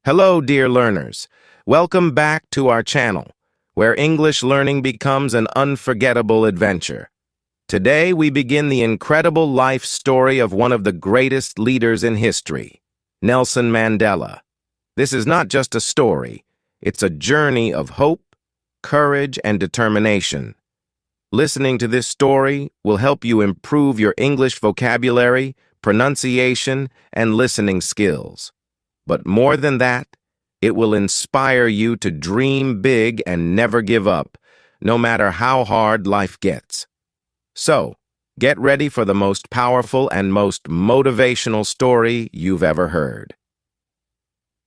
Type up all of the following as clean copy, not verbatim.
Hello, dear learners. Welcome back to our channel, where English learning becomes an unforgettable adventure. Today, we begin the incredible life story of one of the greatest leaders in history, Nelson Mandela. This is not just a story, it's a journey of hope, courage, and determination. Listening to this story will help you improve your English vocabulary, pronunciation, and listening skills. But more than that, it will inspire you to dream big and never give up, no matter how hard life gets. So, get ready for the most powerful and most motivational story you've ever heard.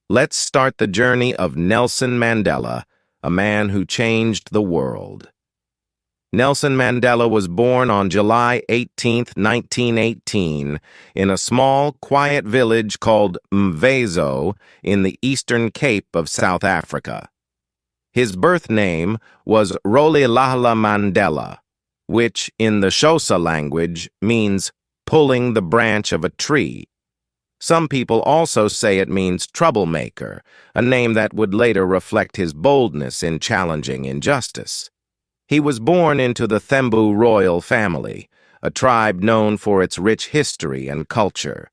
Let's start the journey of Nelson Mandela, a man who changed the world. Nelson Mandela was born on July 18, 1918, in a small, quiet village called Mvezo in the Eastern Cape of South Africa. His birth name was Rolihlahla Mandela, which, in the Xhosa language, means pulling the branch of a tree. Some people also say it means troublemaker, a name that would later reflect his boldness in challenging injustice. He was born into the Thembu royal family, a tribe known for its rich history and culture.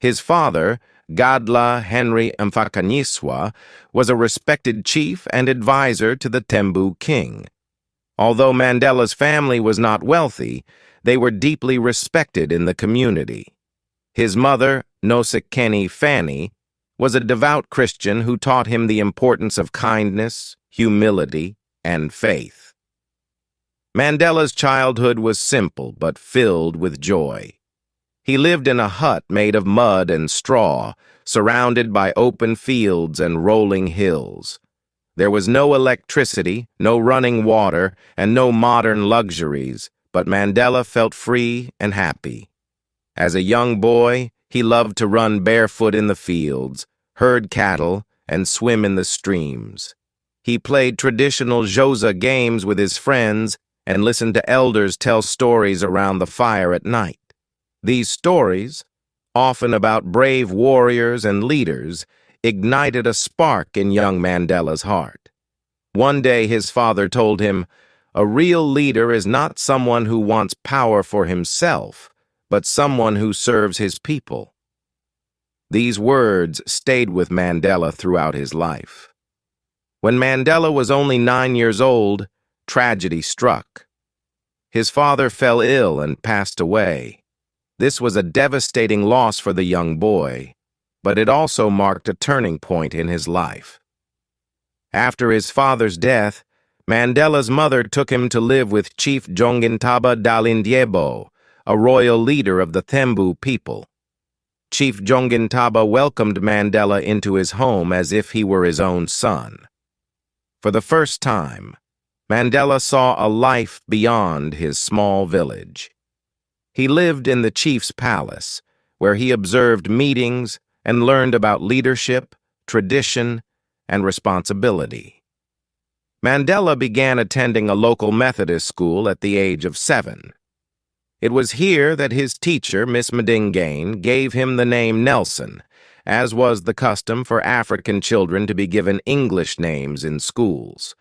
His father, Gadla Henry Mfakanyiswa, was a respected chief and advisor to the Thembu king. Although Mandela's family was not wealthy, they were deeply respected in the community. His mother, Nosekeni Fanny, was a devout Christian who taught him the importance of kindness, humility, and faith. Mandela's childhood was simple but filled with joy. He lived in a hut made of mud and straw, surrounded by open fields and rolling hills. There was no electricity, no running water, and no modern luxuries, but Mandela felt free and happy. As a young boy, he loved to run barefoot in the fields, herd cattle, and swim in the streams. He played traditional Xhosa games with his friends and listened to elders tell stories around the fire at night. These stories, often about brave warriors and leaders, ignited a spark in young Mandela's heart. One day his father told him, "A real leader is not someone who wants power for himself, but someone who serves his people." These words stayed with Mandela throughout his life. When Mandela was only 9 years old, tragedy struck. His father fell ill and passed away. This was a devastating loss for the young boy, but it also marked a turning point in his life. After his father's death, Mandela's mother took him to live with Chief Jongintaba Dalindyebo, a royal leader of the Thembu people. Chief Jongintaba welcomed Mandela into his home as if he were his own son. For the first time, Mandela saw a life beyond his small village. He lived in the chief's palace, where he observed meetings and learned about leadership, tradition, and responsibility. Mandela began attending a local Methodist school at the age of 7. It was here that his teacher, Miss Madingane, gave him the name Nelson, as was the custom for African children to be given English names in schools.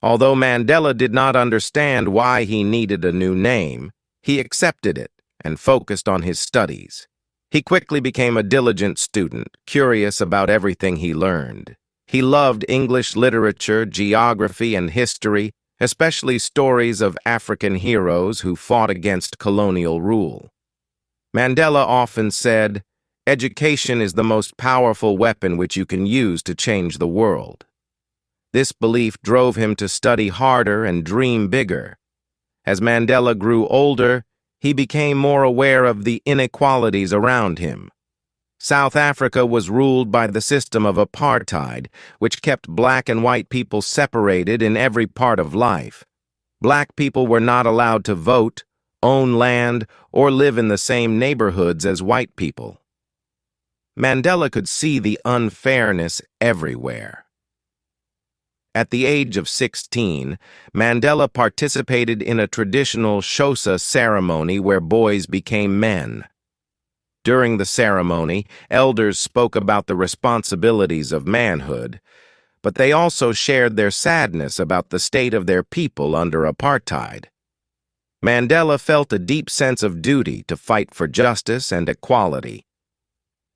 Although Mandela did not understand why he needed a new name, he accepted it and focused on his studies. He quickly became a diligent student, curious about everything he learned. He loved English literature, geography, and history, especially stories of African heroes who fought against colonial rule. Mandela often said, "Education is the most powerful weapon which you can use to change the world." This belief drove him to study harder and dream bigger. As Mandela grew older, he became more aware of the inequalities around him. South Africa was ruled by the system of apartheid, which kept black and white people separated in every part of life. Black people were not allowed to vote, own land, or live in the same neighborhoods as white people. Mandela could see the unfairness everywhere. At the age of 16, Mandela participated in a traditional Xhosa ceremony where boys became men. During the ceremony, elders spoke about the responsibilities of manhood, but they also shared their sadness about the state of their people under apartheid. Mandela felt a deep sense of duty to fight for justice and equality.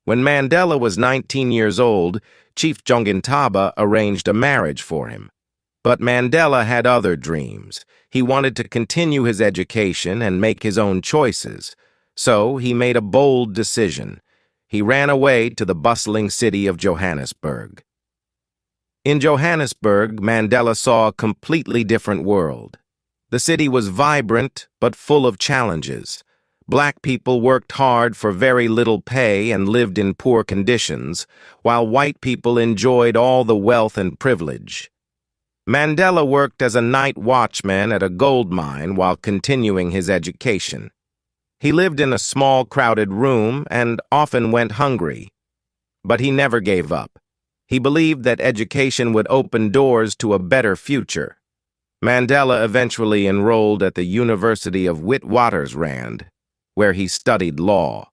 When Mandela was 19 years old, Chief Jongintaba arranged a marriage for him. But Mandela had other dreams. He wanted to continue his education and make his own choices. So he made a bold decision. He ran away to the bustling city of Johannesburg. In Johannesburg, Mandela saw a completely different world. The city was vibrant but full of challenges. Black people worked hard for very little pay and lived in poor conditions, while white people enjoyed all the wealth and privilege. Mandela worked as a night watchman at a gold mine while continuing his education. He lived in a small, crowded room and often went hungry. But he never gave up. He believed that education would open doors to a better future. Mandela eventually enrolled at the University of Witwatersrand, where he studied law.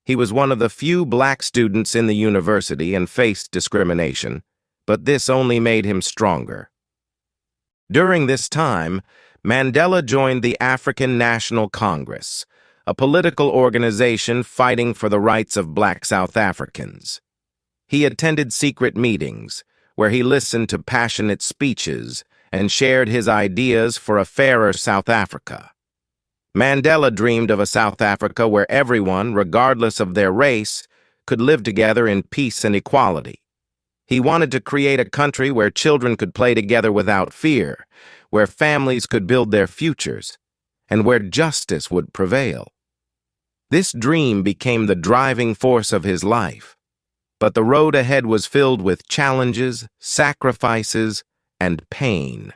He was one of the few black students in the university and faced discrimination, but this only made him stronger. During this time, Mandela joined the African National Congress, a political organization fighting for the rights of black South Africans. He attended secret meetings, where he listened to passionate speeches and shared his ideas for a fairer South Africa. Mandela dreamed of a South Africa where everyone, regardless of their race, could live together in peace and equality. He wanted to create a country where children could play together without fear, where families could build their futures, and where justice would prevail. This dream became the driving force of his life, but the road ahead was filled with challenges, sacrifices, and pain.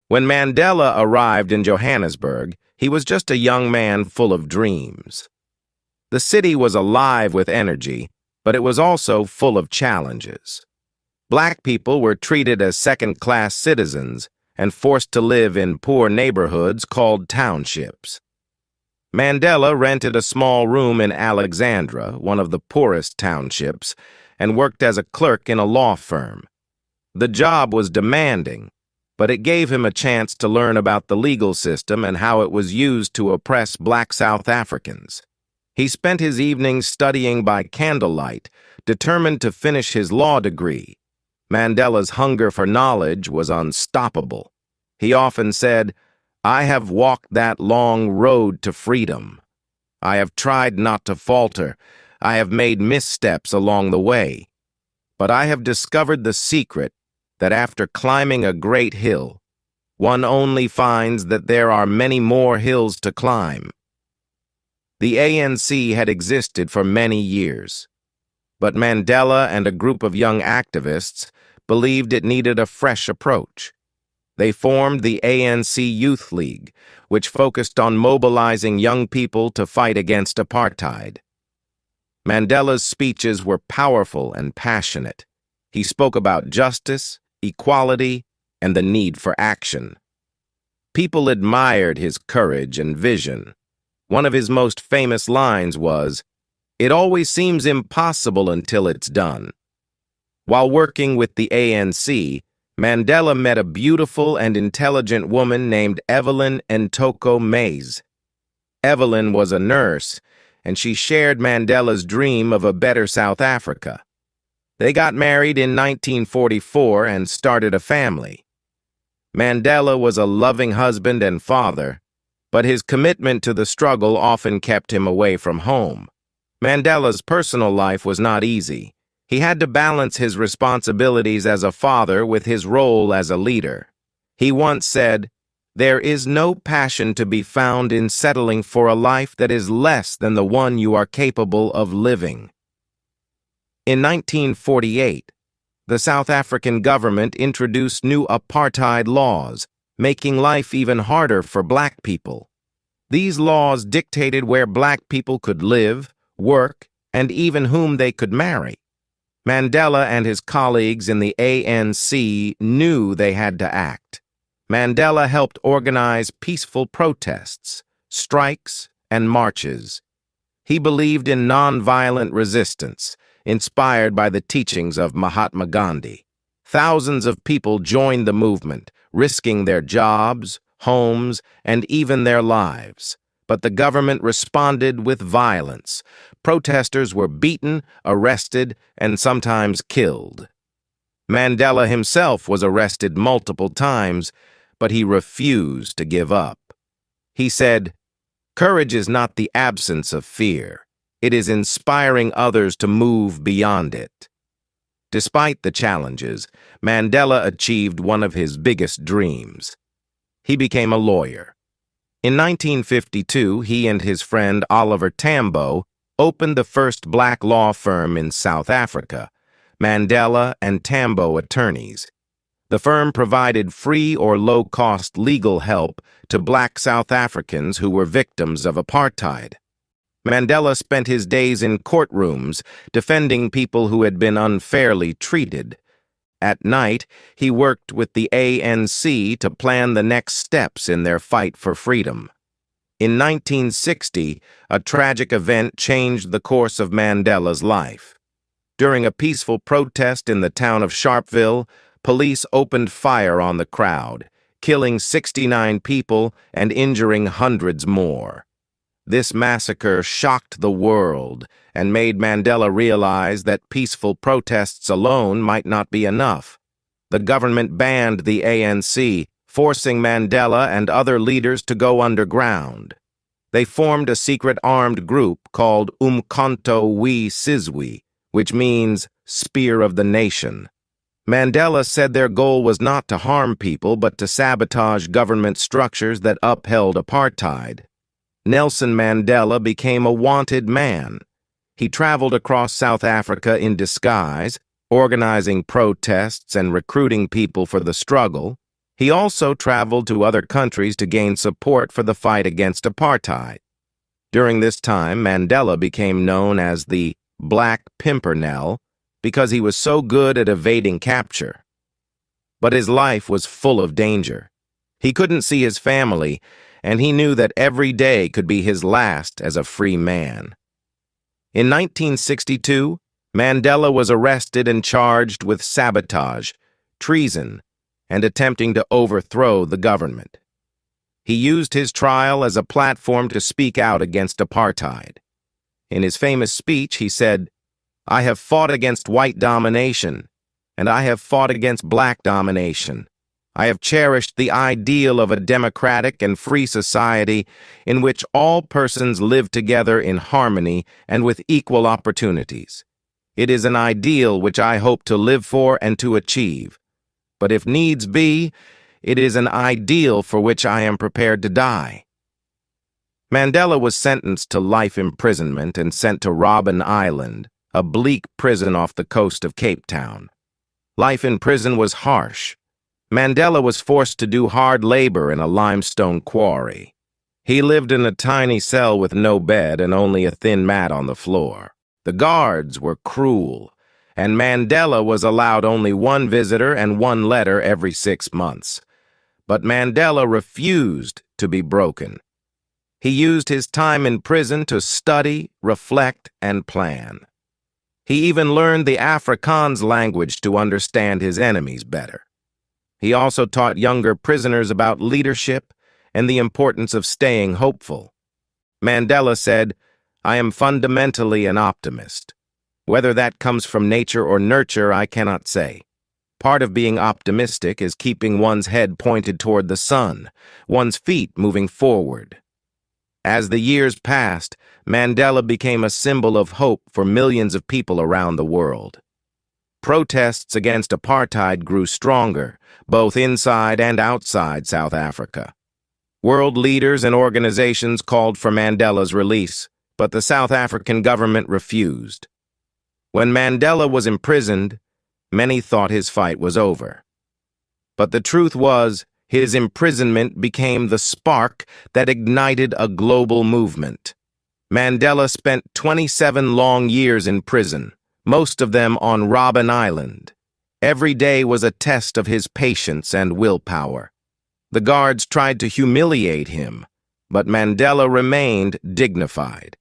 When Mandela arrived in Johannesburg, he was just a young man full of dreams. The city was alive with energy, but it was also full of challenges. Black people were treated as second-class citizens and forced to live in poor neighborhoods called townships. Mandela rented a small room in Alexandra, one of the poorest townships, and worked as a clerk in a law firm. The job was demanding, but it gave him a chance to learn about the legal system and how it was used to oppress black South Africans. He spent his evenings studying by candlelight, determined to finish his law degree. Mandela's hunger for knowledge was unstoppable. He often said, "I have walked that long road to freedom. I have tried not to falter. I have made missteps along the way. But I have discovered the secret that after climbing a great hill, one only finds that there are many more hills to climb." The ANC had existed for many years, but Mandela and a group of young activists believed it needed a fresh approach. They formed the ANC Youth League, which focused on mobilizing young people to fight against apartheid. Mandela's speeches were powerful and passionate. He spoke about justice, equality, and the need for action. People admired his courage and vision. One of his most famous lines was, "It always seems impossible until it's done." While working with the ANC, Mandela met a beautiful and intelligent woman named Evelyn Ntoko Mays. Evelyn was a nurse, and she shared Mandela's dream of a better South Africa. They got married in 1944 and started a family. Mandela was a loving husband and father, but his commitment to the struggle often kept him away from home. Mandela's personal life was not easy. He had to balance his responsibilities as a father with his role as a leader. He once said, "There is no passion to be found in settling for a life that is less than the one you are capable of living." In 1948, the South African government introduced new apartheid laws, making life even harder for black people. These laws dictated where black people could live, work, and even whom they could marry. Mandela and his colleagues in the ANC knew they had to act. Mandela helped organize peaceful protests, strikes, and marches. He believed in nonviolent resistance, inspired by the teachings of Mahatma Gandhi. Thousands of people joined the movement, risking their jobs, homes, and even their lives. But the government responded with violence. Protesters were beaten, arrested, and sometimes killed. Mandela himself was arrested multiple times, but he refused to give up. He said, "Courage is not the absence of fear. It is inspiring others to move beyond it." Despite the challenges, Mandela achieved one of his biggest dreams. He became a lawyer. In 1952, he and his friend Oliver Tambo opened the first black law firm in South Africa, Mandela and Tambo Attorneys. The firm provided free or low-cost legal help to black South Africans who were victims of apartheid. Mandela spent his days in courtrooms defending people who had been unfairly treated. At night, he worked with the ANC to plan the next steps in their fight for freedom. In 1960, a tragic event changed the course of Mandela's life. During a peaceful protest in the town of Sharpeville, police opened fire on the crowd, killing 69 people and injuring hundreds more. This massacre shocked the world and made Mandela realize that peaceful protests alone might not be enough. The government banned the ANC, forcing Mandela and other leaders to go underground. They formed a secret armed group called Umkhonto we Sizwe, which means Spear of the Nation. Mandela said their goal was not to harm people but to sabotage government structures that upheld apartheid. Nelson Mandela became a wanted man. He traveled across South Africa in disguise, organizing protests and recruiting people for the struggle. He also traveled to other countries to gain support for the fight against apartheid. During this time, Mandela became known as the Black Pimpernel because he was so good at evading capture. But his life was full of danger. He couldn't see his family, and he knew that every day could be his last as a free man. In 1962, Mandela was arrested and charged with sabotage, treason, and attempting to overthrow the government. He used his trial as a platform to speak out against apartheid. In his famous speech, he said, "I have fought against white domination, and I have fought against black domination. I have cherished the ideal of a democratic and free society in which all persons live together in harmony and with equal opportunities. It is an ideal which I hope to live for and to achieve. But if needs be, it is an ideal for which I am prepared to die." Mandela was sentenced to life imprisonment and sent to Robben Island, a bleak prison off the coast of Cape Town. Life in prison was harsh. Mandela was forced to do hard labor in a limestone quarry. He lived in a tiny cell with no bed and only a thin mat on the floor. The guards were cruel, and Mandela was allowed only one visitor and one letter every 6 months. But Mandela refused to be broken. He used his time in prison to study, reflect, and plan. He even learned the Afrikaans language to understand his enemies better. He also taught younger prisoners about leadership and the importance of staying hopeful. Mandela said, "I am fundamentally an optimist. Whether that comes from nature or nurture, I cannot say. Part of being optimistic is keeping one's head pointed toward the sun, one's feet moving forward." As the years passed, Mandela became a symbol of hope for millions of people around the world. Protests against apartheid grew stronger, both inside and outside South Africa. World leaders and organizations called for Mandela's release, but the South African government refused. When Mandela was imprisoned, many thought his fight was over. But the truth was, his imprisonment became the spark that ignited a global movement. Mandela spent 27 long years in prison, most of them on Robben Island. Every day was a test of his patience and willpower. The guards tried to humiliate him, but Mandela remained dignified.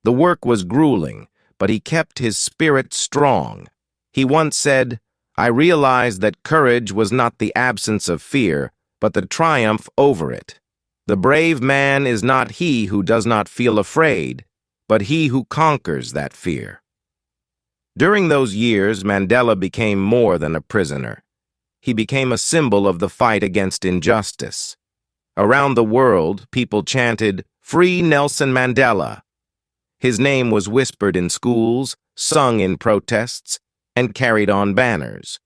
The work was grueling, but he kept his spirit strong. He once said, "I realized that courage was not the absence of fear, but the triumph over it. The brave man is not he who does not feel afraid, but he who conquers that fear." During those years, Mandela became more than a prisoner. He became a symbol of the fight against injustice. Around the world, people chanted, "Free Nelson Mandela." His name was whispered in schools, sung in protests, and carried on banners.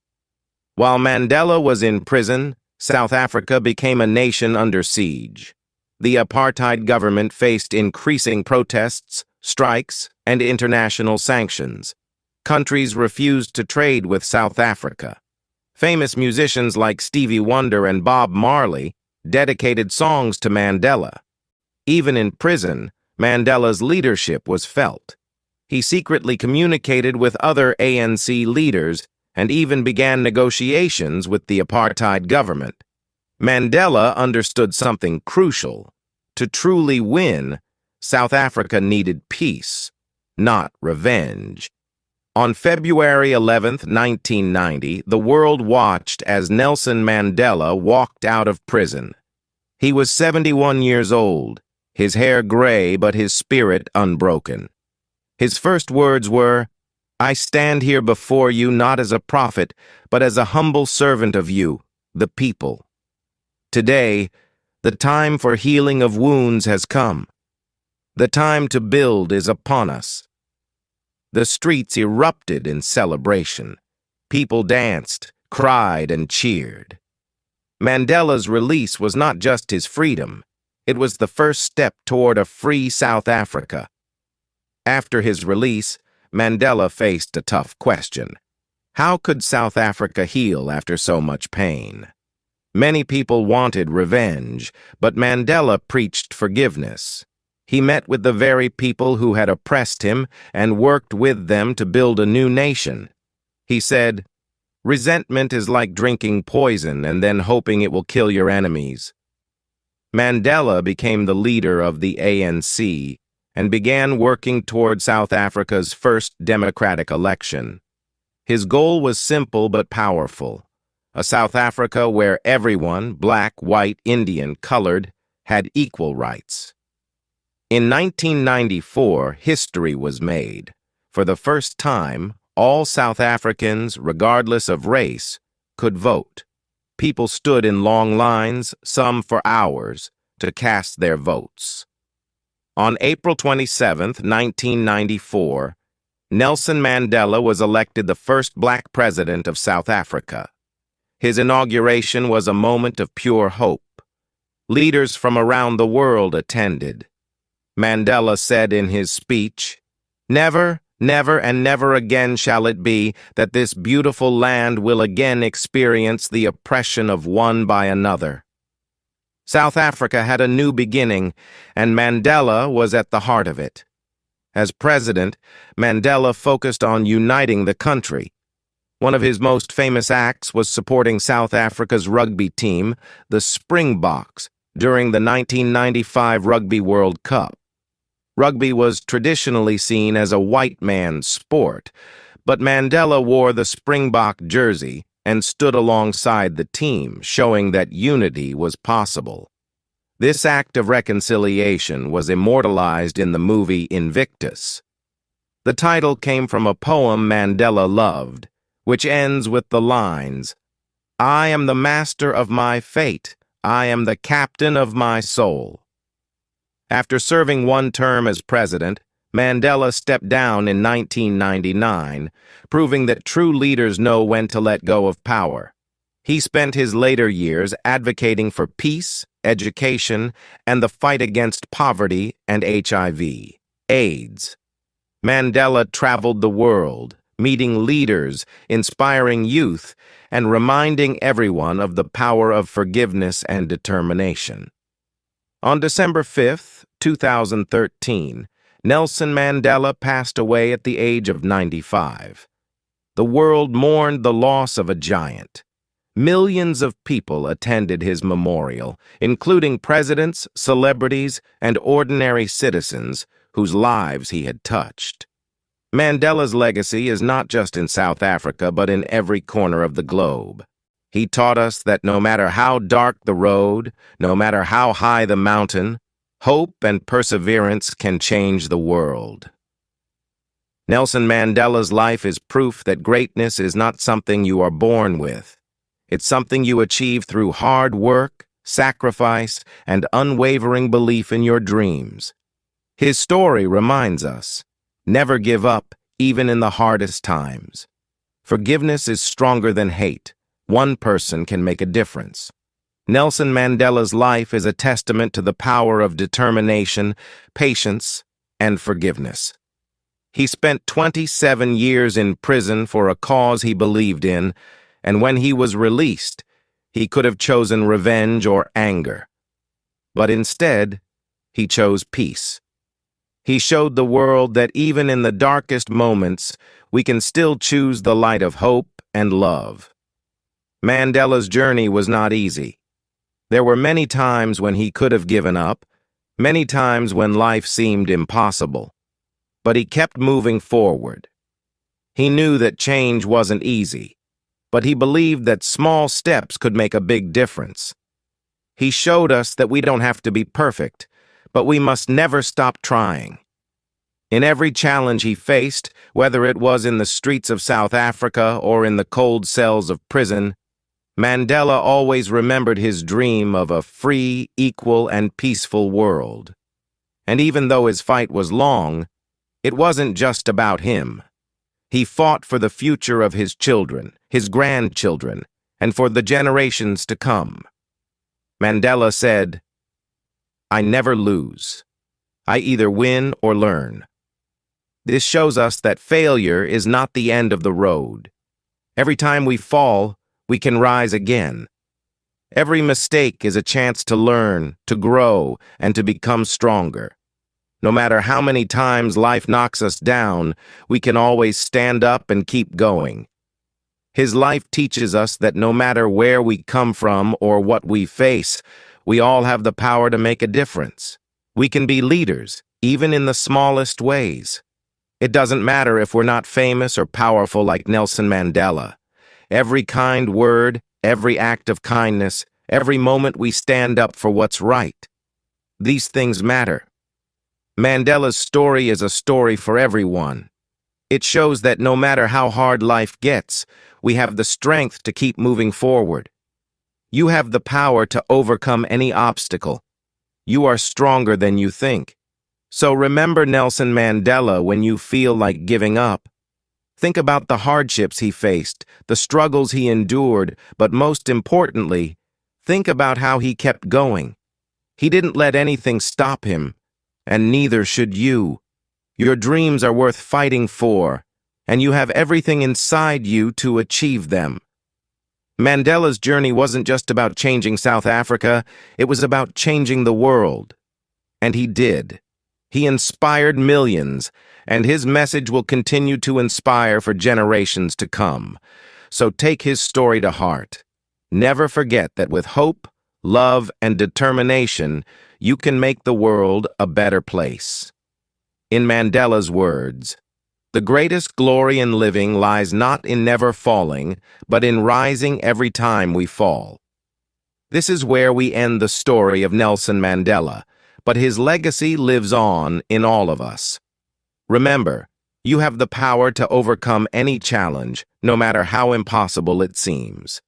While Mandela was in prison, South Africa became a nation under siege. The apartheid government faced increasing protests, strikes, and international sanctions. Countries refused to trade with South Africa. Famous musicians like Stevie Wonder and Bob Marley dedicated songs to Mandela. Even in prison, Mandela's leadership was felt. He secretly communicated with other ANC leaders and even began negotiations with the apartheid government. Mandela understood something crucial. To truly win, South Africa needed peace, not revenge. On February 11, 1990, the world watched as Nelson Mandela walked out of prison. He was 71 years old, his hair gray but his spirit unbroken. His first words were, "I stand here before you not as a prophet, but as a humble servant of you, the people." Today, the time for healing of wounds has come. The time to build is upon us. The streets erupted in celebration. People danced, cried, and cheered. Mandela's release was not just his freedom. It was the first step toward a free South Africa. After his release, Mandela faced a tough question. How could South Africa heal after so much pain? Many people wanted revenge, but Mandela preached forgiveness. He met with the very people who had oppressed him and worked with them to build a new nation. He said, "Resentment is like drinking poison and then hoping it will kill your enemies." Mandela became the leader of the ANC and began working toward South Africa's first democratic election. His goal was simple but powerful: a South Africa where everyone, black, white, Indian, colored, had equal rights. In 1994, history was made. For the first time, all South Africans, regardless of race, could vote. People stood in long lines, some for hours, to cast their votes. On April 27, 1994, Nelson Mandela was elected the first black president of South Africa. His inauguration was a moment of pure hope. Leaders from around the world attended. Mandela said in his speech, "Never, never, and never again shall it be that this beautiful land will again experience the oppression of one by another." South Africa had a new beginning, and Mandela was at the heart of it. As president, Mandela focused on uniting the country. One of his most famous acts was supporting South Africa's rugby team, the Springboks, during the 1995 Rugby World Cup. Rugby was traditionally seen as a white man's sport, but Mandela wore the Springbok jersey and stood alongside the team, showing that unity was possible. This act of reconciliation was immortalized in the movie Invictus. The title came from a poem Mandela loved, which ends with the lines, "I am the master of my fate. I am the captain of my soul." After serving one term as president, Mandela stepped down in 1999, proving that true leaders know when to let go of power. He spent his later years advocating for peace, education, and the fight against poverty and HIV, AIDS. Mandela traveled the world, meeting leaders, inspiring youth, and reminding everyone of the power of forgiveness and determination. On December 5, 2013, Nelson Mandela passed away at the age of 95. The world mourned the loss of a giant. Millions of people attended his memorial, including presidents, celebrities, and ordinary citizens whose lives he had touched. Mandela's legacy is not just in South Africa, but in every corner of the globe. He taught us that no matter how dark the road, no matter how high the mountain, hope and perseverance can change the world. Nelson Mandela's life is proof that greatness is not something you are born with. It's something you achieve through hard work, sacrifice, and unwavering belief in your dreams. His story reminds us, never give up, even in the hardest times. Forgiveness is stronger than hate. One person can make a difference. Nelson Mandela's life is a testament to the power of determination, patience, and forgiveness. He spent 27 years in prison for a cause he believed in, and when he was released, he could have chosen revenge or anger. But instead, he chose peace. He showed the world that even in the darkest moments, we can still choose the light of hope and love. Mandela's journey was not easy. There were many times when he could have given up, many times when life seemed impossible. But he kept moving forward. He knew that change wasn't easy, but he believed that small steps could make a big difference. He showed us that we don't have to be perfect, but we must never stop trying. In every challenge he faced, whether it was in the streets of South Africa or in the cold cells of prison, Mandela always remembered his dream of a free, equal, and peaceful world. And even though his fight was long, it wasn't just about him. He fought for the future of his children, his grandchildren, and for the generations to come. Mandela said, "I never lose. I either win or learn." This shows us that failure is not the end of the road. Every time we fall, we can rise again. Every mistake is a chance to learn, to grow, and to become stronger. No matter how many times life knocks us down, we can always stand up and keep going. His life teaches us that no matter where we come from or what we face, we all have the power to make a difference. We can be leaders, even in the smallest ways. It doesn't matter if we're not famous or powerful like Nelson Mandela. Every kind word, every act of kindness, every moment we stand up for what's right. These things matter. Mandela's story is a story for everyone. It shows that no matter how hard life gets, we have the strength to keep moving forward. You have the power to overcome any obstacle. You are stronger than you think. So remember Nelson Mandela when you feel like giving up. Think about the hardships he faced, the struggles he endured, but most importantly, think about how he kept going. He didn't let anything stop him, and neither should you. Your dreams are worth fighting for, and you have everything inside you to achieve them. Mandela's journey wasn't just about changing South Africa, it was about changing the world. And he did. He inspired millions, and his message will continue to inspire for generations to come. So take his story to heart. Never forget that with hope, love, and determination, you can make the world a better place. In Mandela's words, "The greatest glory in living lies not in never falling, but in rising every time we fall." This is where we end the story of Nelson Mandela, but his legacy lives on in all of us. Remember, you have the power to overcome any challenge, no matter how impossible it seems.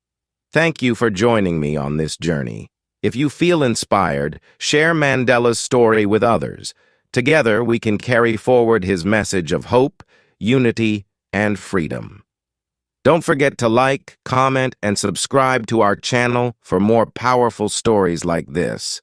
Thank you for joining me on this journey. If you feel inspired, share Mandela's story with others. Together, we can carry forward his message of hope, unity, and freedom. Don't forget to like, comment, and subscribe to our channel for more powerful stories like this.